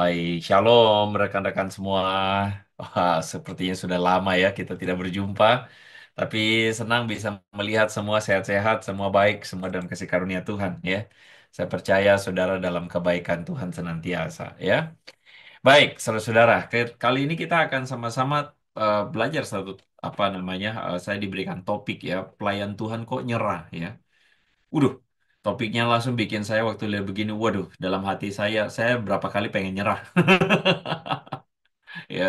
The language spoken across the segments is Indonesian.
Baik, shalom rekan-rekan semua. Wah, sepertinya sudah lama ya kita tidak berjumpa. Tapi senang bisa melihat semua sehat-sehat, semua baik, semua dalam kasih karunia Tuhan ya. Saya percaya saudara dalam kebaikan Tuhan senantiasa ya. Baik, saudara-saudara, kali ini kita akan sama-sama belajar satu apa namanya? Saya diberikan topik ya, pelayan Tuhan kok nyerah ya. Waduh, topiknya langsung bikin saya waktu lihat begini, waduh, dalam hati saya berapa kali pengen nyerah. Ya,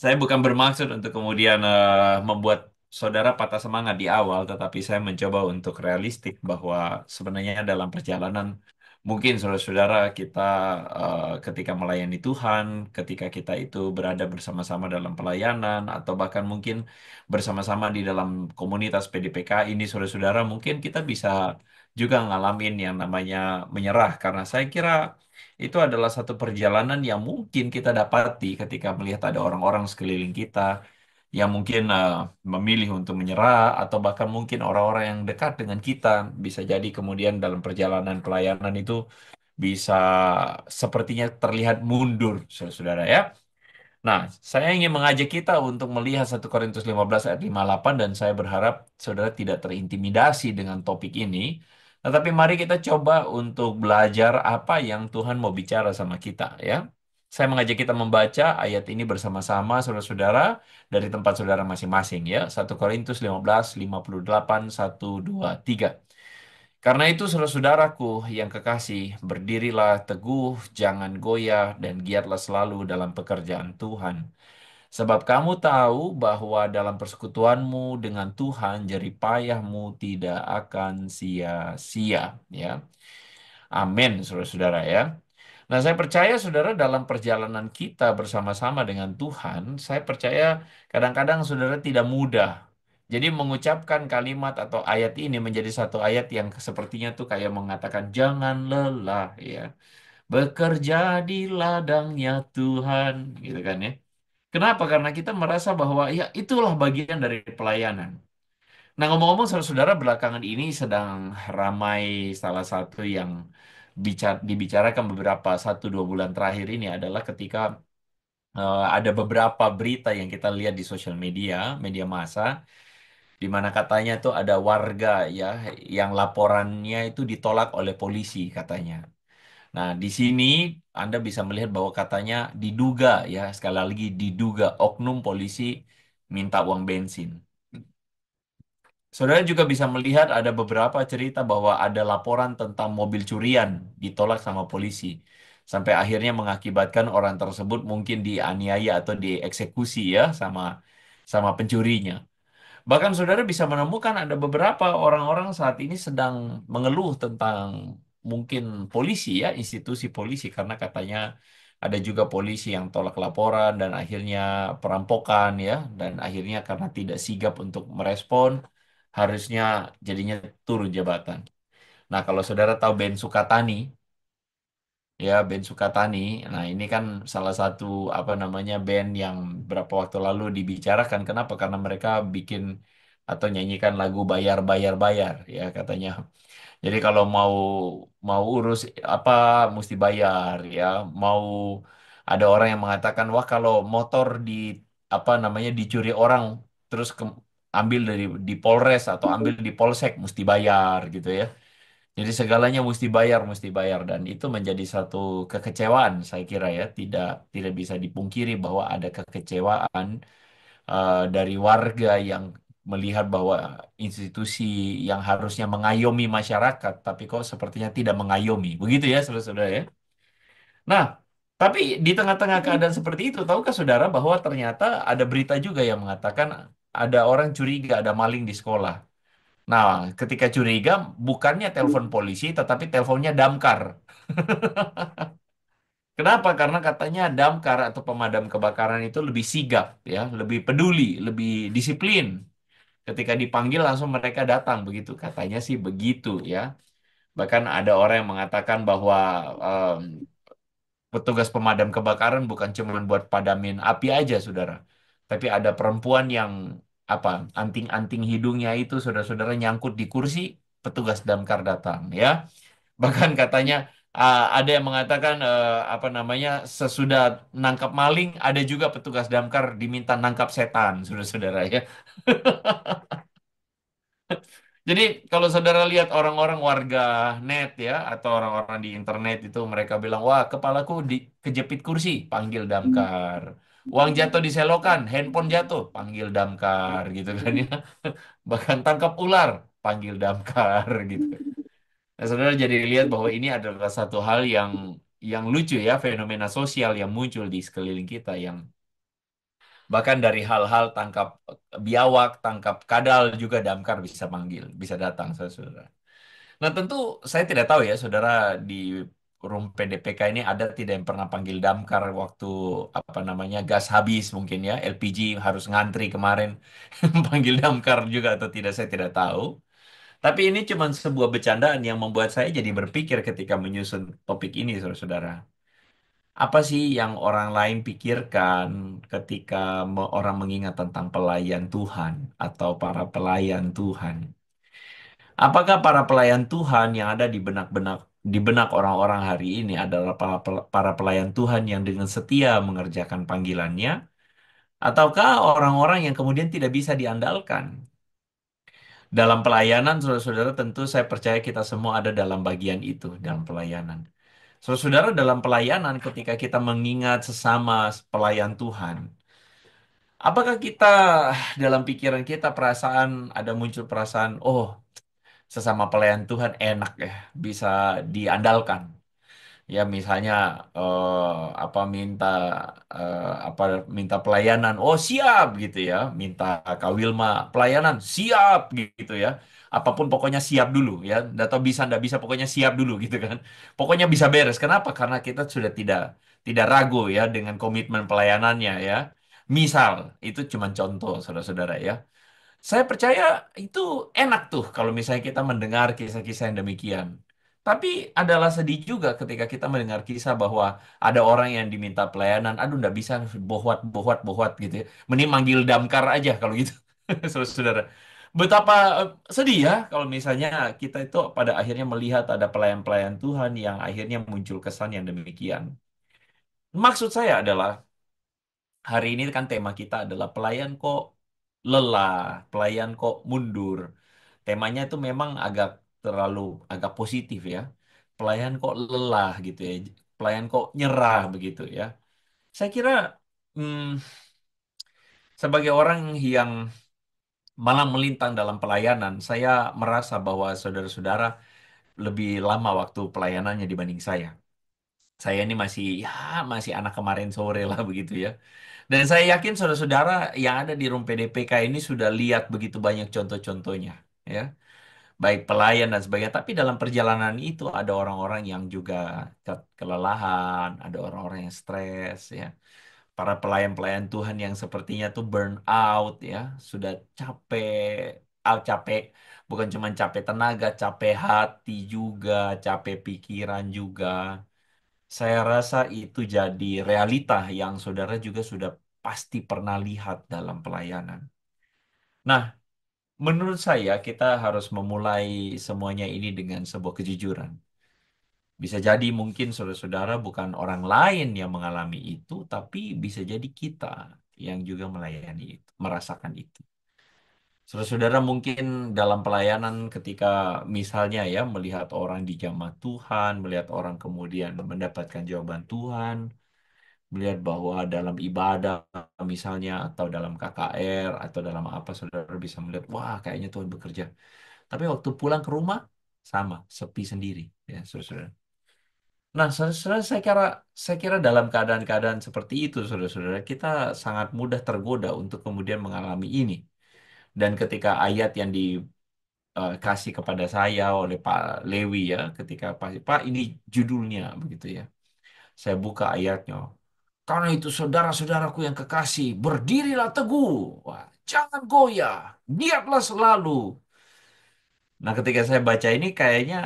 saya bukan bermaksud untuk kemudian membuat saudara patah semangat di awal, tetapi saya mencoba untuk realistik bahwa sebenarnya dalam perjalanan mungkin saudara-saudara kita ketika melayani Tuhan, ketika kita itu berada bersama-sama dalam pelayanan, atau bahkan mungkin bersama-sama di dalam komunitas PDPK ini, saudara-saudara, mungkin kita bisa juga ngalamin yang namanya menyerah, karena saya kira itu adalah satu perjalanan yang mungkin kita dapati ketika melihat ada orang-orang sekeliling kita yang mungkin memilih untuk menyerah atau bahkan mungkin orang-orang yang dekat dengan kita bisa jadi kemudian dalam perjalanan pelayanan itu bisa sepertinya terlihat mundur, saudara-saudara ya. Nah, saya ingin mengajak kita untuk melihat 1 Korintus 15 ayat 58 dan saya berharap saudara tidak terintimidasi dengan topik ini. Tetapi mari kita coba untuk belajar apa yang Tuhan mau bicara sama kita ya. Saya mengajak kita membaca ayat ini bersama-sama saudara-saudara dari tempat saudara masing-masing ya. 1 Korintus 15 58 1 2 3. Karena itu, saudara-saudaraku yang kekasih, berdirilah teguh, jangan goyah, dan giatlah selalu dalam pekerjaan Tuhan. Sebab kamu tahu bahwa dalam persekutuanmu dengan Tuhan, jerih payahmu tidak akan sia-sia. Ya, amin, saudara-saudara ya. Nah, saya percaya saudara dalam perjalanan kita bersama-sama dengan Tuhan, saya percaya kadang-kadang saudara tidak mudah. Jadi mengucapkan kalimat atau ayat ini menjadi satu ayat yang sepertinya tuh kayak mengatakan jangan lelah ya. Bekerja di ladangnya Tuhan, gitu kan ya. Kenapa? Karena kita merasa bahwa ya itulah bagian dari pelayanan. Nah, ngomong-ngomong saudara-saudara belakangan ini sedang ramai salah satu yang dibicarakan beberapa 1 2 bulan terakhir ini adalah ketika ada beberapa berita yang kita lihat di sosial media, media massa, di mana katanya tuh ada warga ya yang laporannya itu ditolak oleh polisi katanya. Nah, di sini Anda bisa melihat bahwa katanya diduga ya, sekali lagi diduga oknum polisi minta uang bensin. Saudara juga bisa melihat ada beberapa cerita bahwa ada laporan tentang mobil curian ditolak sama polisi. Sampai akhirnya mengakibatkan orang tersebut mungkin dianiaya atau dieksekusi ya sama sama pencurinya. Bahkan saudara bisa menemukan ada beberapa orang-orang saat ini sedang mengeluh tentang mungkin polisi ya, institusi polisi karena katanya ada juga polisi yang tolak laporan dan akhirnya perampokan ya, dan akhirnya karena tidak sigap untuk merespon harusnya jadinya turun jabatan. Nah, kalau saudara tahu Ben Sukatani, ya Ben Sukatani, nah ini kan salah satu apa namanya band yang berapa waktu lalu dibicarakan. Kenapa? Karena mereka bikin atau nyanyikan lagu bayar bayar bayar ya katanya. Jadi kalau mau mau urus apa mesti bayar ya. Mau ada orang yang mengatakan wah kalau motor di apa namanya dicuri orang terus ambil dari di Polres atau ambil di Polsek mesti bayar gitu ya. Jadi segalanya mesti bayar dan itu menjadi satu kekecewaan saya kira ya. Tidak bisa dipungkiri bahwa ada kekecewaan dari warga yang melihat bahwa institusi yang harusnya mengayomi masyarakat, tapi kok sepertinya tidak mengayomi. Begitu ya, saudara-saudara ya. Nah, tapi di tengah-tengah keadaan seperti itu, tahukah saudara bahwa ternyata ada berita juga yang mengatakan ada orang curiga ada maling di sekolah. Nah, ketika curiga, bukannya telepon polisi, tetapi teleponnya damkar. Kenapa? Karena katanya damkar atau pemadam kebakaran itu lebih sigap, ya, lebih peduli, lebih disiplin. Ketika dipanggil langsung mereka datang begitu. Katanya sih begitu ya. Bahkan ada orang yang mengatakan bahwa em, petugas pemadam kebakaran bukan cuma buat padamin api aja, saudara. Tapi ada perempuan yang apa anting-anting hidungnya itu saudara-saudara nyangkut di kursi, petugas damkar datang ya. Bahkan katanya Ada yang mengatakan apa namanya sesudah nangkap maling, ada juga petugas damkar diminta nangkap setan, saudara-saudara ya. Jadi kalau saudara lihat orang-orang warga net ya atau orang-orang di internet itu mereka bilang, wah kepalaku kejepit kursi, panggil damkar. Uang jatuh di selokan, handphone jatuh, panggil damkar gitu kan ya. Bahkan tangkap ular, panggil damkar gitu. Nah, saudara jadi lihat bahwa ini adalah satu hal yang lucu ya, fenomena sosial yang muncul di sekeliling kita yang bahkan dari hal-hal tangkap biawak, tangkap kadal juga damkar bisa panggil, bisa datang, saudara. Nah, tentu saya tidak tahu ya, saudara di room PDPK ini ada tidak yang pernah panggil damkar waktu apa namanya gas habis mungkin ya, LPG harus ngantri kemarin, panggil damkar juga atau tidak saya tidak tahu. Tapi ini cuma sebuah bercandaan yang membuat saya jadi berpikir ketika menyusun topik ini, saudara-saudara. Apa sih yang orang lain pikirkan ketika orang mengingat tentang pelayan Tuhan atau para pelayan Tuhan? Apakah para pelayan Tuhan yang ada di benak orang-orang hari ini adalah para pelayan Tuhan yang dengan setia mengerjakan panggilannya, ataukah orang-orang yang kemudian tidak bisa diandalkan? Dalam pelayanan, saudara-saudara, tentu saya percaya kita semua ada dalam bagian itu, dalam pelayanan. Saudara-saudara, dalam pelayanan, ketika kita mengingat sesama pelayan Tuhan, apakah kita dalam pikiran kita ada muncul perasaan, oh, sesama pelayan Tuhan enak ya, bisa diandalkan. Ya misalnya apa apa minta pelayanan, oh siap gitu ya. Minta Kak Wilma pelayanan, siap gitu ya. Apapun pokoknya siap dulu ya. Atau bisa ndak bisa pokoknya siap dulu gitu kan. Pokoknya bisa beres. Kenapa? Karena kita sudah tidak tidak ragu ya dengan komitmen pelayanannya ya. Misal, itu cuma contoh saudara-saudara ya. Saya percaya itu enak tuh kalau misalnya kita mendengar kisah-kisah yang demikian. Tapi adalah sedih juga ketika kita mendengar kisah bahwa ada orang yang diminta pelayanan, aduh nggak bisa bohwat, bohwat, bohwat gitu ya. Mending manggil damkar aja kalau gitu, saudara. Betapa sedih ya kalau misalnya kita itu pada akhirnya melihat ada pelayan-pelayan Tuhan yang akhirnya muncul kesan yang demikian. Maksud saya adalah hari ini kan tema kita adalah pelayan kok lelah, pelayan kok mundur. Temanya itu memang agak positif ya. Pelayan kok lelah gitu ya. Pelayan kok nyerah begitu ya. Saya kira hmm, sebagai orang yang malah melintang dalam pelayanan, saya merasa bahwa saudara-saudara lebih lama waktu pelayanannya dibanding saya. Saya ini masih anak kemarin sore lah begitu ya. Dan saya yakin saudara-saudara yang ada di room PDPK ini sudah lihat begitu banyak contoh-contohnya ya. Baik pelayan dan sebagainya. Tapi dalam perjalanan itu ada orang-orang yang juga kelelahan, ada orang-orang yang stres ya. Para pelayan-pelayan Tuhan yang sepertinya tuh burn out ya, sudah capek, bukan cuma capek tenaga, capek hati juga, capek pikiran juga. Saya rasa itu jadi realita yang saudara juga sudah pasti pernah lihat dalam pelayanan. Nah, menurut saya kita harus memulai semuanya ini dengan sebuah kejujuran. Bisa jadi mungkin saudara-saudara bukan orang lain yang mengalami itu, tapi bisa jadi kita yang juga melayani itu, merasakan itu. Saudara-saudara mungkin dalam pelayanan ketika misalnya ya melihat orang dijamah Tuhan, melihat orang kemudian mendapatkan jawaban Tuhan, melihat bahwa dalam ibadah misalnya atau dalam KKR atau dalam apa saudara bisa melihat wah kayaknya Tuhan bekerja. Tapi waktu pulang ke rumah sama, sepi sendiri ya saudara. Nah, saya kira dalam keadaan-keadaan seperti itu, saudara-saudara, kita sangat mudah tergoda untuk kemudian mengalami ini. Dan ketika ayat yang dikasih kepada saya oleh Pak Lewi ya, ketika Pak ini judulnya begitu ya. Saya buka ayatnya. Karena itu saudara-saudaraku yang kekasih, berdirilah teguh. Wah, jangan goyah, giatlah selalu. Nah, ketika saya baca ini kayaknya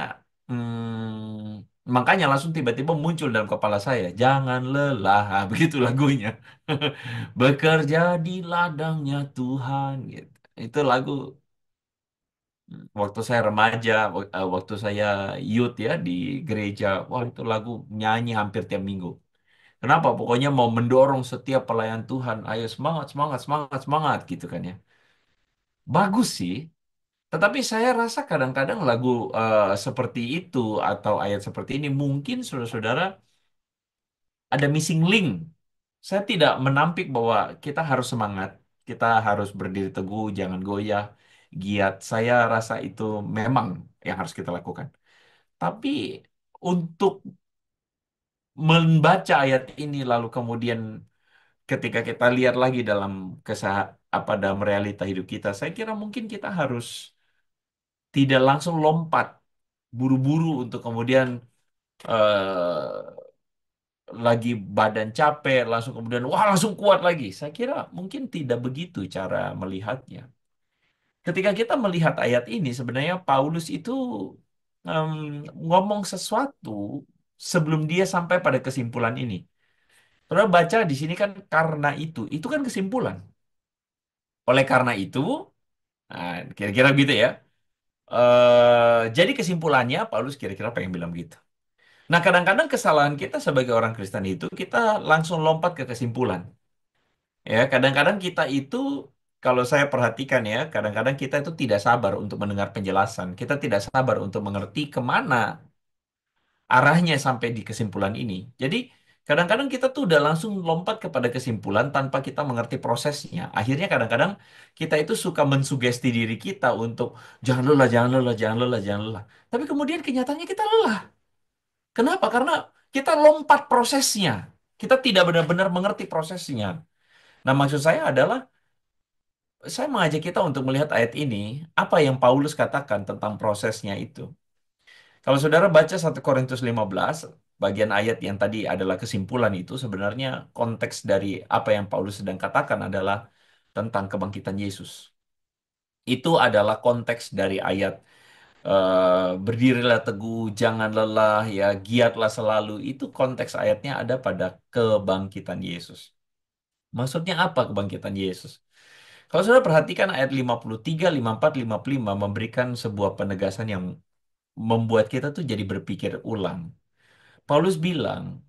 makanya langsung tiba-tiba muncul dalam kepala saya, jangan lelah, ah, begitu lagunya. Bekerja di ladangnya Tuhan gitu. Itu lagu Waktu saya remaja, waktu saya youth ya di gereja, wah itu lagu nyanyi hampir tiap minggu. Kenapa? Pokoknya mau mendorong setiap pelayan Tuhan, ayo semangat, semangat, semangat, semangat gitu kan ya. Bagus sih, tetapi saya rasa kadang-kadang lagu seperti itu atau ayat seperti ini mungkin saudara-saudara ada missing link. Saya tidak menampik bahwa kita harus semangat, kita harus berdiri teguh, jangan goyah, giat. Saya rasa itu memang yang harus kita lakukan. Tapi untuk membaca ayat ini lalu kemudian ketika kita lihat lagi dalam kesah apa dalam realita hidup kita, saya kira mungkin kita harus tidak langsung lompat buru-buru untuk kemudian lagi badan capek langsung kemudian wah langsung kuat lagi. Saya kira mungkin tidak begitu cara melihatnya. Ketika kita melihat ayat ini sebenarnya Paulus itu em, ngomong sesuatu sebelum dia sampai pada kesimpulan ini. Saudara baca di sini kan karena itu kan kesimpulan. Oleh karena itu, nah, kira-kira gitu ya. Jadi kesimpulannya Paulus kira-kira pengen bilang begitu. Nah, kadang-kadang kesalahan kita sebagai orang Kristen itu kita langsung lompat ke kesimpulan. Ya, kadang-kadang kita itu kalau saya perhatikan ya, kadang-kadang kita itu tidak sabar untuk mendengar penjelasan. Kita tidak sabar untuk mengerti kemana arahnya sampai di kesimpulan ini. Jadi, kadang-kadang kita tuh udah langsung lompat kepada kesimpulan tanpa kita mengerti prosesnya. Akhirnya kadang-kadang kita itu suka mensugesti diri kita untuk jangan lelah, jangan lelah, jangan lelah, jangan lelah. Tapi kemudian kenyataannya kita lelah. Kenapa? Karena kita lompat prosesnya. Kita tidak benar-benar mengerti prosesnya. Nah, maksud saya adalah saya mengajak kita untuk melihat ayat ini, apa yang Paulus katakan tentang prosesnya itu. Kalau saudara baca 1 Korintus 15, bagian ayat yang tadi adalah kesimpulan itu, sebenarnya konteks dari apa yang Paulus sedang katakan adalah tentang kebangkitan Yesus. Itu adalah konteks dari ayat berdirilah teguh, jangan lelah, ya giatlah selalu. Itu konteks ayatnya ada pada kebangkitan Yesus. Maksudnya apa kebangkitan Yesus? Kalau sudah perhatikan ayat 53, 54, 55 memberikan sebuah penegasan yang membuat kita tuh jadi berpikir ulang. Paulus bilang,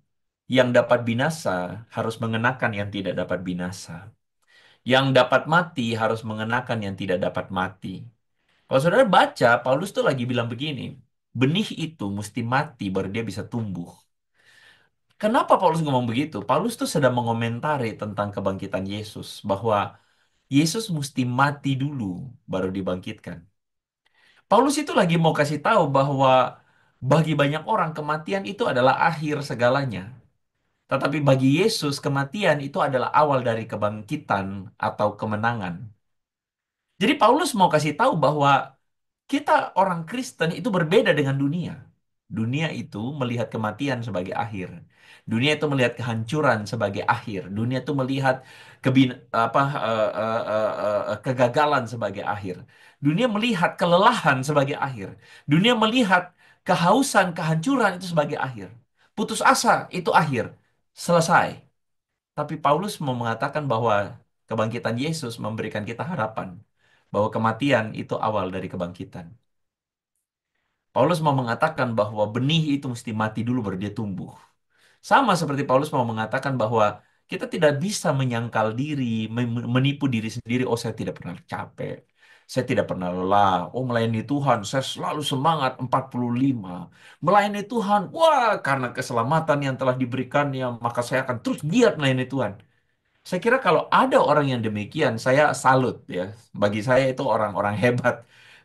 yang dapat binasa harus mengenakan yang tidak dapat binasa. Yang dapat mati harus mengenakan yang tidak dapat mati. Kalau saudara baca, Paulus tuh lagi bilang begini, benih itu mesti mati baru dia bisa tumbuh. Kenapa Paulus ngomong begitu? Paulus tuh sedang mengomentari tentang kebangkitan Yesus, bahwa Yesus mesti mati dulu baru dibangkitkan. Paulus itu lagi mau kasih tahu bahwa bagi banyak orang kematian itu adalah akhir segalanya. Tetapi bagi Yesus kematian itu adalah awal dari kebangkitan atau kemenangan. Jadi Paulus mau kasih tahu bahwa kita orang Kristen itu berbeda dengan dunia. Dunia itu melihat kematian sebagai akhir. Dunia itu melihat kehancuran sebagai akhir. Dunia itu melihat kegagalan sebagai akhir. Dunia melihat kelelahan sebagai akhir. Dunia melihat kehausan, kehancuran itu sebagai akhir. Putus asa itu akhir. Selesai. Tapi Paulus mau mengatakan bahwa kebangkitan Yesus memberikan kita harapan bahwa kematian itu awal dari kebangkitan. Paulus mau mengatakan bahwa benih itu mesti mati dulu baru dia tumbuh. Sama seperti Paulus mau mengatakan bahwa kita tidak bisa menyangkal diri, menipu diri sendiri. Oh, saya tidak pernah capek. Saya tidak pernah lelah. Oh, melayani Tuhan, saya selalu semangat 45. Melayani Tuhan, wah, karena keselamatan yang telah diberikannya, maka saya akan terus giat melayani Tuhan. Saya kira kalau ada orang yang demikian, saya salut ya. Bagi saya itu orang-orang hebat.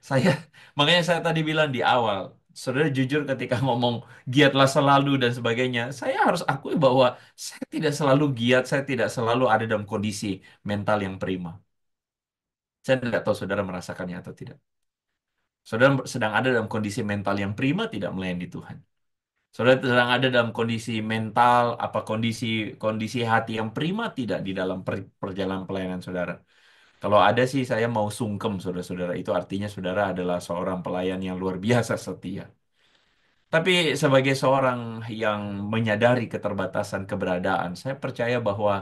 Saya makanya saya tadi bilang di awal, saudara jujur ketika ngomong giatlah selalu dan sebagainya, saya harus akui bahwa saya tidak selalu giat, saya tidak selalu ada dalam kondisi mental yang prima. Saya tidak tahu saudara merasakannya atau tidak. Saudara sedang ada dalam kondisi mental yang prima tidak melayani Tuhan. Saudara sedang ada dalam kondisi mental, apa kondisi kondisi hati yang prima tidak di dalam perjalanan pelayanan saudara. Kalau ada sih saya mau sungkem saudara-saudara. Itu artinya saudara adalah seorang pelayan yang luar biasa setia. Tapi sebagai seorang yang menyadari keterbatasan keberadaan, saya percaya bahwa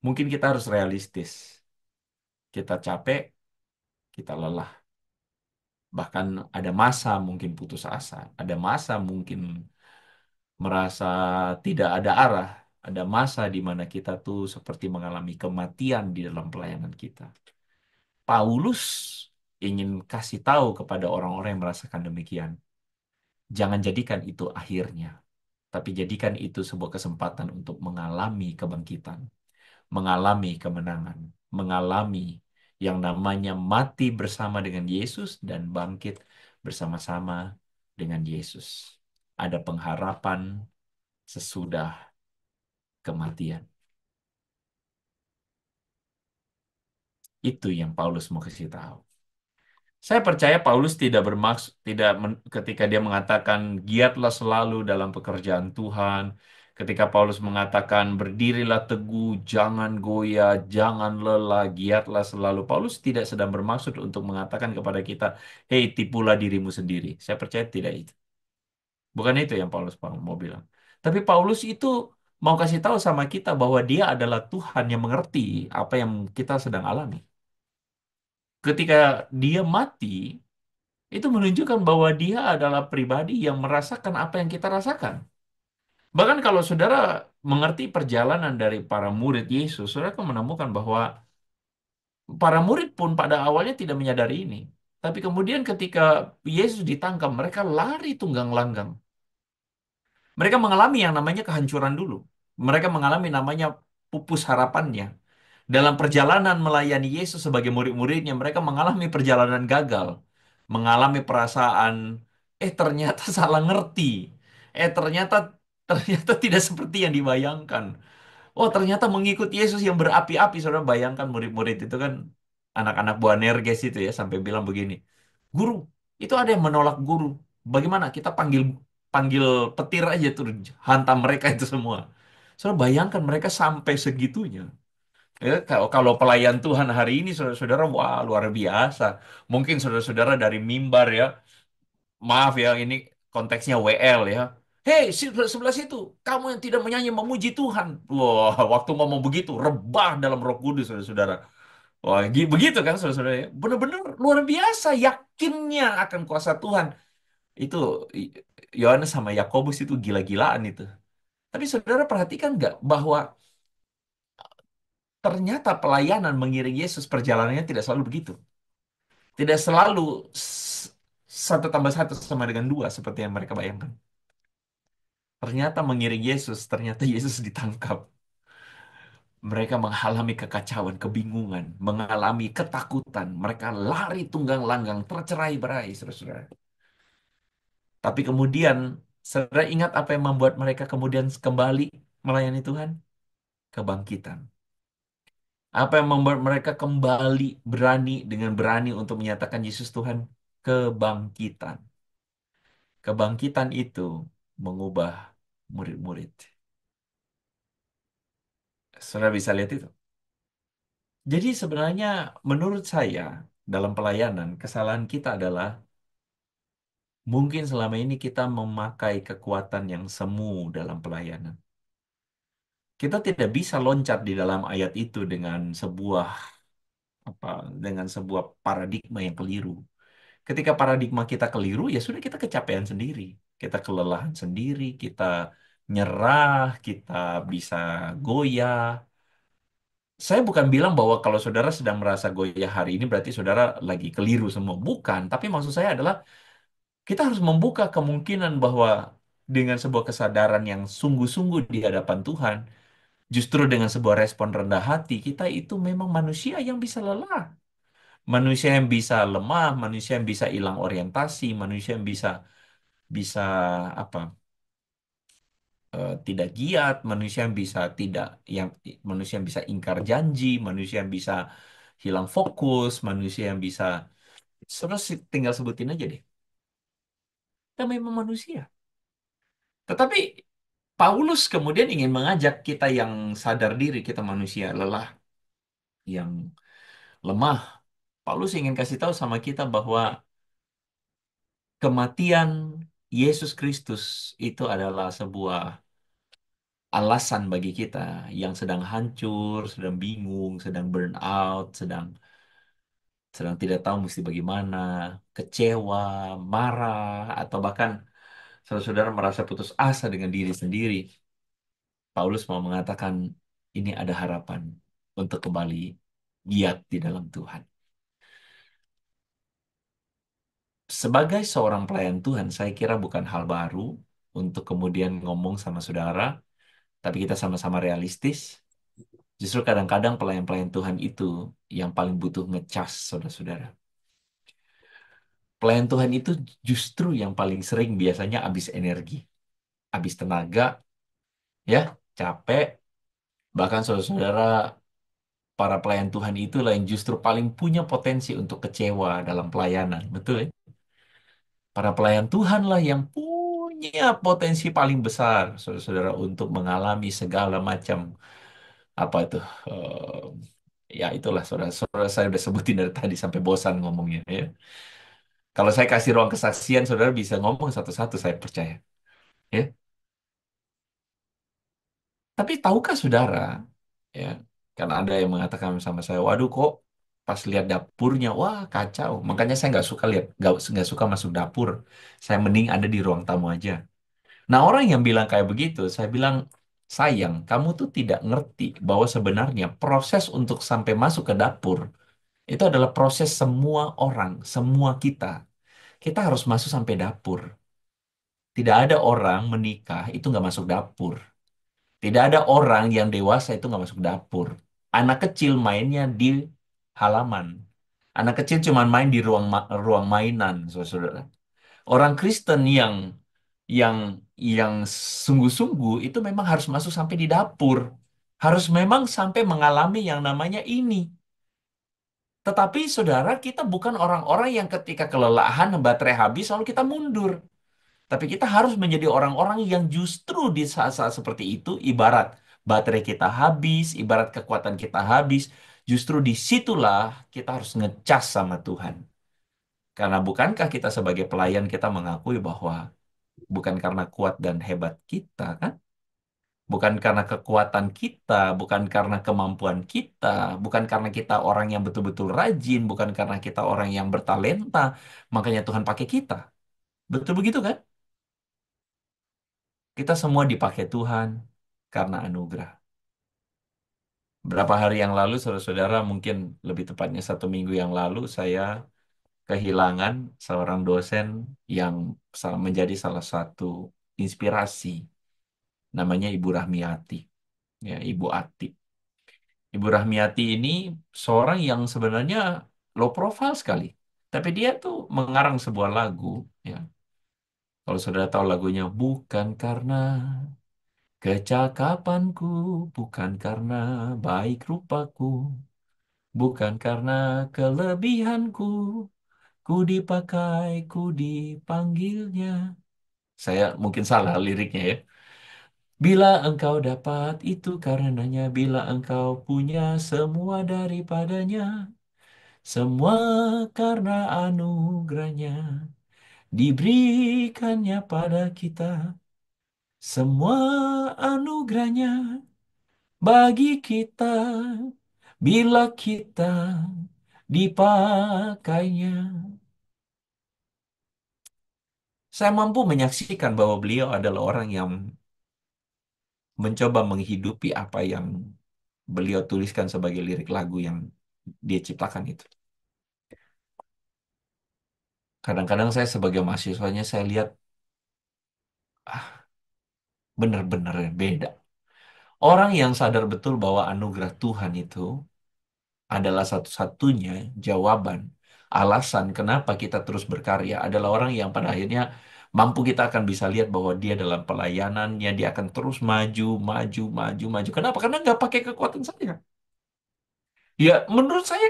mungkin kita harus realistis. Kita capek, kita lelah. Bahkan ada masa mungkin putus asa, ada masa mungkin merasa tidak ada arah, ada masa di mana kita tuh seperti mengalami kematian di dalam pelayanan kita. Paulus ingin kasih tahu kepada orang-orang yang merasakan demikian. Jangan jadikan itu akhirnya, tapi jadikan itu sebuah kesempatan untuk mengalami kebangkitan, mengalami kemenangan, mengalami yang namanya mati bersama dengan Yesus dan bangkit bersama-sama dengan Yesus. Ada pengharapan sesudah kematian. Itu yang Paulus mau kasih tahu. Saya percaya Paulus tidak bermaksud ketika dia mengatakan giatlah selalu dalam pekerjaan Tuhan, ketika Paulus mengatakan berdirilah teguh, jangan goyah, jangan lelah, giatlah selalu. Paulus tidak sedang bermaksud untuk mengatakan kepada kita, "Hei, tipulah dirimu sendiri." Saya percaya tidak itu. Bukan itu yang Paulus mau bilang. Tapi Paulus itu mau kasih tahu sama kita bahwa dia adalah Tuhan yang mengerti apa yang kita sedang alami. Ketika dia mati, itu menunjukkan bahwa dia adalah pribadi yang merasakan apa yang kita rasakan. Bahkan kalau saudara mengerti perjalanan dari para murid Yesus, saudara akan menemukan bahwa para murid pun pada awalnya tidak menyadari ini. Tapi kemudian ketika Yesus ditangkap, mereka lari tunggang langgang. Mereka mengalami yang namanya kehancuran dulu. Mereka mengalami namanya pupus harapannya. Dalam perjalanan melayani Yesus sebagai murid-muridnya, mereka mengalami perjalanan gagal. Mengalami perasaan, ternyata salah ngerti. Ternyata tidak seperti yang dibayangkan. Oh, ternyata mengikut Yesus yang berapi-api. Saudara bayangkan murid-murid itu kan anak-anak Boanerges itu ya sampai bilang begini, "Guru, itu ada yang menolak guru. Bagaimana? Kita panggil panggil petir aja tuh hantam mereka itu semua." Saudara bayangkan mereka sampai segitunya. Ya, kalau pelayan Tuhan hari ini saudara-saudara, wah luar biasa. Mungkin saudara-saudara dari mimbar ya, maaf ya ini konteksnya WL ya. Hei, sebelah situ, kamu yang tidak menyanyi memuji Tuhan. Wah, waktu ngomong begitu, rebah dalam Roh Kudus, saudara-saudara. Wah, begitu kan, saudara-saudara ya. Benar-benar luar biasa, yakinnya akan kuasa Tuhan. Itu I- Yohanes sama Yakobus itu gila-gilaan itu. Tapi saudara perhatikan nggak bahwa ternyata pelayanan mengiring Yesus perjalanannya tidak selalu begitu. Tidak selalu satu tambah satu sama dengan dua seperti yang mereka bayangkan. Ternyata mengiring Yesus, ternyata Yesus ditangkap. Mereka mengalami kekacauan, kebingungan, mengalami ketakutan. Mereka lari tunggang langgang, tercerai-berai, saudara-saudara. Tapi kemudian, saudara ingat apa yang membuat mereka kemudian kembali melayani Tuhan? Kebangkitan. Apa yang membuat mereka kembali dengan berani untuk menyatakan Yesus Tuhan? Kebangkitan. Kebangkitan itu mengubah murid-murid. Saudara bisa lihat itu. Jadi sebenarnya menurut saya dalam pelayanan kesalahan kita adalah mungkin selama ini kita memakai kekuatan yang semu dalam pelayanan. Kita tidak bisa loncat di dalam ayat itu apa dengan sebuah paradigma yang keliru. Ketika paradigma kita keliru, ya sudah kita kecapean sendiri. Kita kelelahan sendiri, kita nyerah, kita bisa goyah. Saya bukan bilang bahwa kalau saudara sedang merasa goyah hari ini berarti saudara lagi keliru semua. Bukan, tapi maksud saya adalah kita harus membuka kemungkinan bahwa dengan sebuah kesadaran yang sungguh-sungguh di hadapan Tuhan, justru dengan sebuah respon rendah hati, kita itu memang manusia yang bisa lelah. Manusia yang bisa lemah, manusia yang bisa hilang orientasi, manusia yang bisa bisa apa tidak giat, manusia yang bisa tidak yang manusia yang bisa ingkar janji, manusia yang bisa hilang fokus, manusia yang bisa tinggal sebutin aja deh. Kita memang manusia. Tetapi Paulus kemudian ingin mengajak kita yang sadar diri kita manusia lelah, yang lemah. Paulus ingin kasih tahu sama kita bahwa kematian Yesus Kristus itu adalah sebuah alasan bagi kita yang sedang hancur, sedang bingung, sedang burn out, sedang sedang tidak tahu mesti bagaimana, kecewa, marah, atau bahkan saudara-saudara merasa putus asa dengan diri sendiri, Paulus mau mengatakan ini ada harapan untuk kembali giat di dalam Tuhan. Sebagai seorang pelayan Tuhan, saya kira bukan hal baru untuk kemudian ngomong sama saudara, tapi kita sama-sama realistis. Justru kadang-kadang pelayan-pelayan Tuhan itu yang paling butuh ngecas, saudara-saudara. Pelayan Tuhan itu justru yang paling sering biasanya habis energi, habis tenaga, ya, capek. Bahkan saudara-saudara, para pelayan Tuhan itulah yang justru paling punya potensi untuk kecewa dalam pelayanan. Betul ya? Para pelayan Tuhan lah yang punya potensi paling besar, saudara-saudara, untuk mengalami segala macam apa itu, ya itulah saudara-saudara saya udah sebutin dari tadi sampai bosan ngomongnya ya. Kalau saya kasih ruang kesaksian, saudara bisa ngomong satu-satu, saya percaya. Ya, tapi tahukah saudara, ya, karena ada yang mengatakan sama saya, waduh kok pas lihat dapurnya, wah kacau. Makanya saya nggak suka lihat, nggak suka masuk dapur. Saya mending ada di ruang tamu aja. Nah, orang yang bilang kayak begitu, saya bilang, sayang, kamu tuh tidak ngerti bahwa sebenarnya proses untuk sampai masuk ke dapur, itu adalah proses semua orang, semua kita. Kita harus masuk sampai dapur. Tidak ada orang menikah itu nggak masuk dapur. Tidak ada orang yang dewasa itu nggak masuk dapur. Anak kecil mainnya di halaman. Anak kecil cuma main di ruang mainan, saudara. Orang Kristen yang yang sungguh-sungguh itu memang harus masuk sampai di dapur. Harus memang sampai mengalami yang namanya ini. Tetapi saudara, kita bukan orang-orang yang ketika kelelahan, baterai habis, lalu kita mundur. Tapi kita harus menjadi orang-orang yang justru di saat-saat seperti itu, ibarat baterai kita habis, ibarat kekuatan kita habis, justru disitulah kita harus ngecas sama Tuhan. Karena bukankah kita sebagai pelayan kita mengakui bahwa bukan karena kuat dan hebat kita, kan? Bukan karena kekuatan kita, bukan karena kemampuan kita, bukan karena kita orang yang betul-betul rajin, bukan karena kita orang yang bertalenta, makanya Tuhan pakai kita. Betul begitu kan? Kita semua dipakai Tuhan karena anugerah. Berapa hari yang lalu, saudara-saudara, mungkin lebih tepatnya 1 minggu yang lalu, saya kehilangan seorang dosen yang menjadi salah satu inspirasi. Namanya Ibu Rahmiati, ya, Ibu Ati. Ibu Rahmiati ini seorang yang sebenarnya low profile sekali. Tapi dia tuh mengarang sebuah lagu, ya. Kalau saudara tahu lagunya, bukan karena kecakapanku, bukan karena baik rupaku, bukan karena kelebihanku, ku dipakai, ku dipanggilnya. Saya mungkin salah liriknya ya. Bila engkau dapat itu karenanya, bila engkau punya semua daripadanya, semua karena anugerahnya diberikannya pada kita, semua anugerahnya bagi kita bila kita dipakainya. Saya mampu menyaksikan bahwa beliau adalah orang yang mencoba menghidupi apa yang beliau tuliskan sebagai lirik lagu yang dia ciptakan itu. Kadang-kadang saya sebagai mahasiswanya saya lihat ah, benar-benar beda. Orang yang sadar betul bahwa anugerah Tuhan itu adalah satu-satunya jawaban, alasan kenapa kita terus berkarya adalah orang yang pada akhirnya mampu kita akan bisa lihat bahwa dia dalam pelayanannya, dia akan terus maju, maju, maju, maju. Kenapa? Karena nggak pakai kekuatan saya. Ya, menurut saya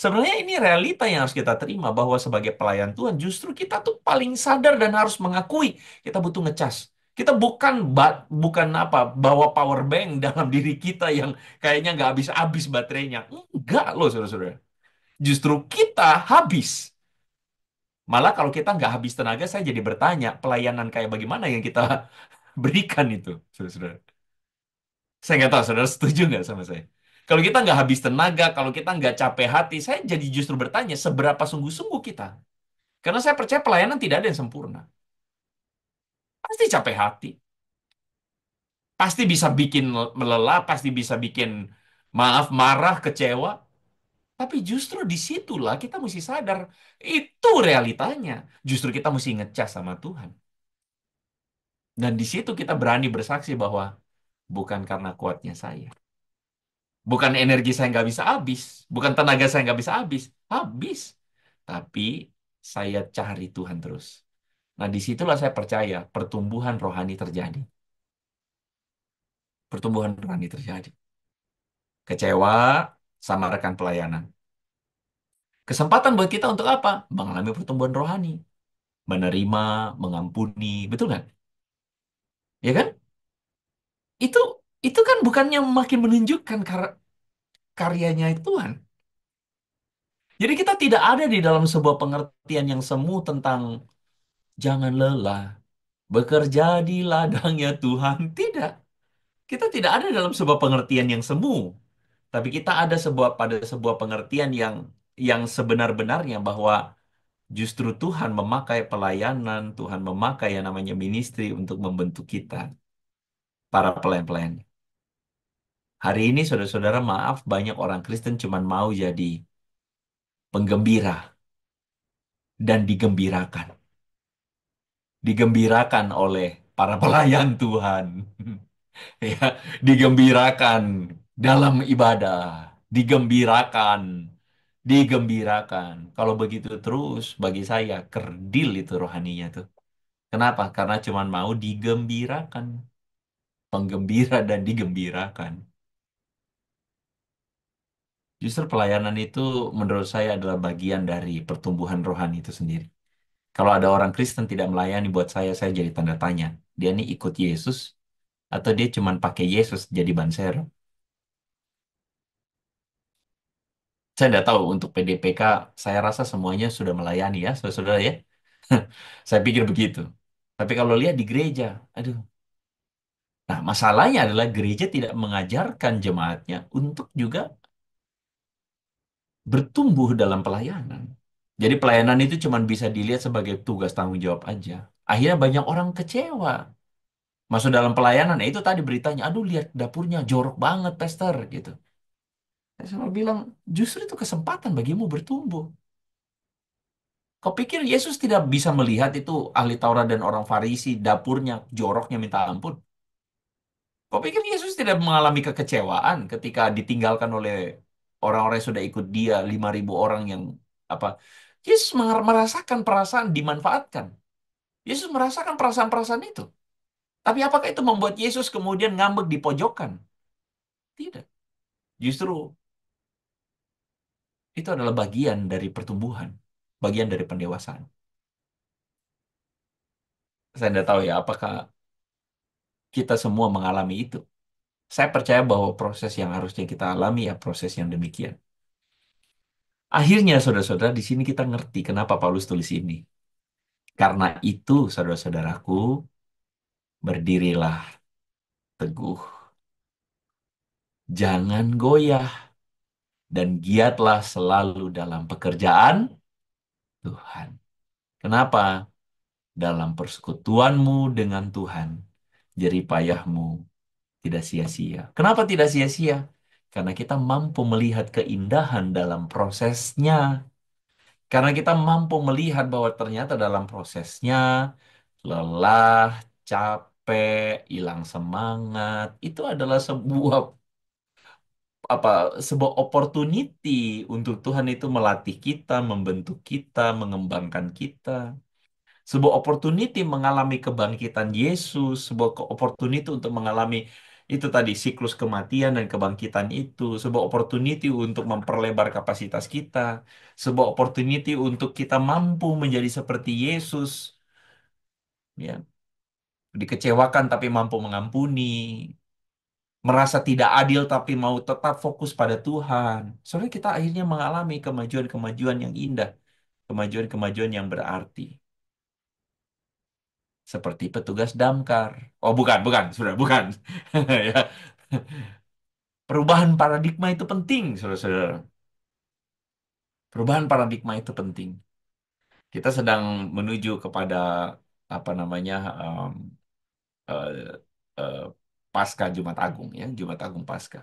sebenarnya ini realita yang harus kita terima bahwa sebagai pelayan Tuhan justru kita tuh paling sadar dan harus mengakui kita butuh ngecas. Kita bukan apa bawa power bank dalam diri kita yang kayaknya nggak habis-habis baterainya. Enggak loh saudara-saudara. Justru kita habis. Malah kalau kita nggak habis tenaga, saya jadi bertanya pelayanan kayak bagaimana yang kita berikan itu, saudara-saudara. Saya nggak tahu saudara setuju nggak sama saya. Kalau kita nggak habis tenaga, kalau kita nggak capek hati, saya jadi justru bertanya, seberapa sungguh-sungguh kita? Karena saya percaya pelayanan tidak ada yang sempurna. Pasti capek hati. Pasti bisa bikin melelah, pasti bisa bikin maaf, marah, kecewa. Tapi justru disitulah kita mesti sadar, itu realitanya. Justru kita mesti ngecas sama Tuhan. Dan di situ kita berani bersaksi bahwa bukan karena kuatnya saya. Bukan energi saya nggak bisa habis. Bukan tenaga saya nggak bisa habis. Habis. Tapi saya cari Tuhan terus. Nah, disitulah saya percaya pertumbuhan rohani terjadi. Pertumbuhan rohani terjadi. Kecewa sama rekan pelayanan. Kesempatan buat kita untuk apa? Mengalami pertumbuhan rohani. Menerima, mengampuni. Betul kan? Ya kan? Itu itu kan bukannya makin menunjukkan karyanya Tuhan. Jadi kita tidak ada di dalam sebuah pengertian yang semu tentang jangan lelah, bekerja di ladangnya Tuhan. Tidak. Kita tidak ada dalam sebuah pengertian yang semu. Tapi kita ada pada sebuah pengertian yang sebenar-benarnya bahwa justru Tuhan memakai pelayanan, Tuhan memakai yang namanya ministry untuk membentuk kita, para pelayan-pelayan. Hari ini, saudara-saudara, maaf, banyak orang Kristen cuma mau jadi penggembira dan digembirakan. Digembirakan oleh para pelayan Tuhan. Ya, digembirakan dalam ibadah, digembirakan, digembirakan. Kalau begitu terus, bagi saya, kerdil itu rohaninya tuh. Kenapa? Karena cuma mau digembirakan. Penggembira dan digembirakan. Justru pelayanan itu menurut saya adalah bagian dari pertumbuhan rohani itu sendiri. Kalau ada orang Kristen tidak melayani buat saya jadi tanda tanya. Dia ini ikut Yesus atau dia cuma pakai Yesus jadi ban serep? Saya tidak tahu untuk PDPK, saya rasa semuanya sudah melayani ya, saudara-saudara ya. Saya pikir begitu. Tapi kalau lihat di gereja, aduh. Nah, masalahnya adalah gereja tidak mengajarkan jemaatnya untuk juga bertumbuh dalam pelayanan. Jadi pelayanan itu cuma bisa dilihat sebagai tugas tanggung jawab aja. Akhirnya banyak orang kecewa. Masuk dalam pelayanan, itu tadi beritanya, aduh lihat dapurnya jorok banget, Pastor, gitu. Saya selalu bilang, justru itu kesempatan bagimu bertumbuh. Kau pikir Yesus tidak bisa melihat itu ahli Taurat dan orang Farisi, dapurnya joroknya minta ampun? Kau pikir Yesus tidak mengalami kekecewaan ketika ditinggalkan oleh orang-orang yang sudah ikut dia, 5.000 orang yang apa? Yesus merasakan perasaan dimanfaatkan. Yesus merasakan perasaan-perasaan itu. Tapi apakah itu membuat Yesus kemudian ngambek di pojokan? Tidak. Justru itu adalah bagian dari pertumbuhan, bagian dari pendewasaan. Saya tidak tahu ya, apakah kita semua mengalami itu. Saya percaya bahwa proses yang harusnya kita alami ya proses yang demikian. Akhirnya, saudara-saudara, di sini kita ngerti kenapa Paulus tulis ini. Karena itu, saudara-saudaraku, berdirilah teguh. Jangan goyah dan giatlah selalu dalam pekerjaan Tuhan. Kenapa? Dalam persekutuanmu dengan Tuhan, jerih payahmu tidak sia-sia. Kenapa tidak sia-sia? Karena kita mampu melihat keindahan dalam prosesnya. Karena kita mampu melihat bahwa ternyata dalam prosesnya lelah, capek, hilang semangat, itu adalah apa sebuah opportunity untuk Tuhan itu melatih kita, membentuk kita, mengembangkan kita. Sebuah opportunity mengalami kebangkitan Yesus, sebuah opportunity untuk mengalami itu tadi siklus kematian dan kebangkitan itu, sebuah opportunity untuk memperlebar kapasitas kita, sebuah opportunity untuk kita mampu menjadi seperti Yesus, ya, dikecewakan tapi mampu mengampuni, merasa tidak adil tapi mau tetap fokus pada Tuhan. Soalnya kita akhirnya mengalami kemajuan-kemajuan yang indah, kemajuan-kemajuan yang berarti. Seperti petugas damkar. Oh, bukan, bukan, sudah bukan. Ya. Perubahan paradigma itu penting, saudara-saudara. Perubahan paradigma itu penting. Kita sedang menuju kepada apa namanya eh, eh, Pasca Jumat Agung ya, Jumat Agung Pasca.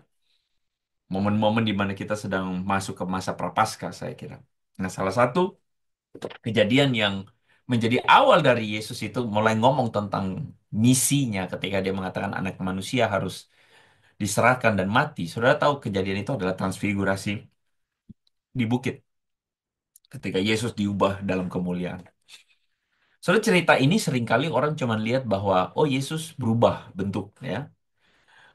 Momen-momen di mana kita sedang masuk ke masa Prapaskah saya kira. Nah, salah satu kejadian yang menjadi awal dari Yesus itu mulai ngomong tentang misinya ketika dia mengatakan anak manusia harus diserahkan dan mati. Saudara tahu kejadian itu adalah transfigurasi di bukit ketika Yesus diubah dalam kemuliaan. Soalnya cerita ini seringkali orang cuma lihat bahwa oh Yesus berubah bentuk ya.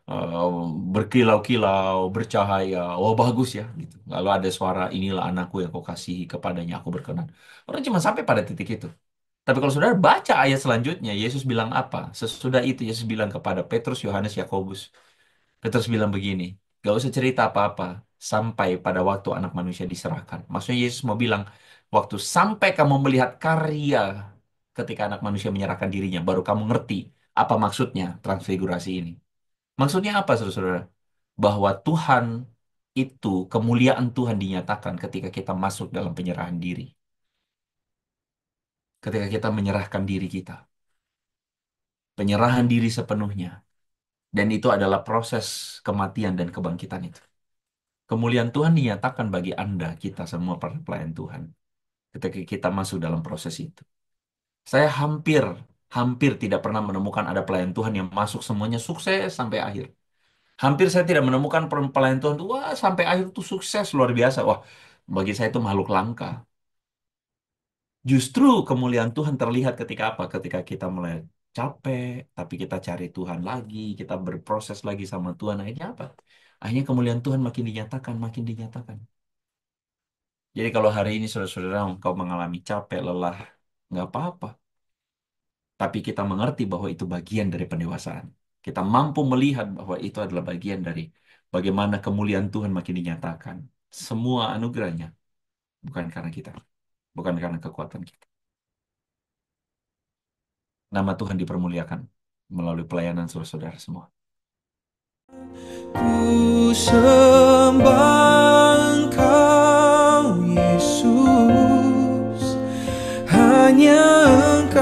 Eh, Berkilau-kilau, bercahaya, oh bagus ya gitu. Lalu ada suara inilah anakku yang kau kasihi kepadanya aku berkenan. Orang cuma sampai pada titik itu. Tapi kalau saudara baca ayat selanjutnya, Yesus bilang apa? Sesudah itu Yesus bilang kepada Petrus, Yohanes, Yakobus. Petrus bilang begini, gak usah cerita apa-apa sampai pada waktu anak manusia diserahkan. Maksudnya Yesus mau bilang, waktu sampai kamu melihat karya ketika anak manusia menyerahkan dirinya, baru kamu ngerti apa maksudnya transfigurasi ini. Maksudnya apa, saudara-saudara? Bahwa Tuhan itu, kemuliaan Tuhan dinyatakan ketika kita masuk dalam penyerahan diri. Ketika kita menyerahkan diri kita. Penyerahan diri sepenuhnya. Dan itu adalah proses kematian dan kebangkitan itu. Kemuliaan Tuhan dinyatakan bagi Anda, kita semua para pelayan Tuhan. Ketika kita masuk dalam proses itu. Saya hampir tidak pernah menemukan ada pelayan Tuhan yang masuk semuanya sukses sampai akhir. Hampir saya tidak menemukan pelayan Tuhan itu, wah sampai akhir tuh sukses luar biasa. Wah, bagi saya itu makhluk langka. Justru kemuliaan Tuhan terlihat ketika apa? Ketika kita mulai capek, tapi kita cari Tuhan lagi, kita berproses lagi sama Tuhan. Akhirnya apa? Akhirnya kemuliaan Tuhan makin dinyatakan, makin dinyatakan. Jadi kalau hari ini saudara-saudara engkau mengalami capek, lelah, nggak apa-apa. Tapi kita mengerti bahwa itu bagian dari pendewasaan. Kita mampu melihat bahwa itu adalah bagian dari bagaimana kemuliaan Tuhan makin dinyatakan. Semua anugerahnya bukan karena kita, bukan karena kekuatan kita. Nama Tuhan dipermuliakan melalui pelayanan saudara-saudara semua. Ku sembah Engkau Yesus, hanya Engkau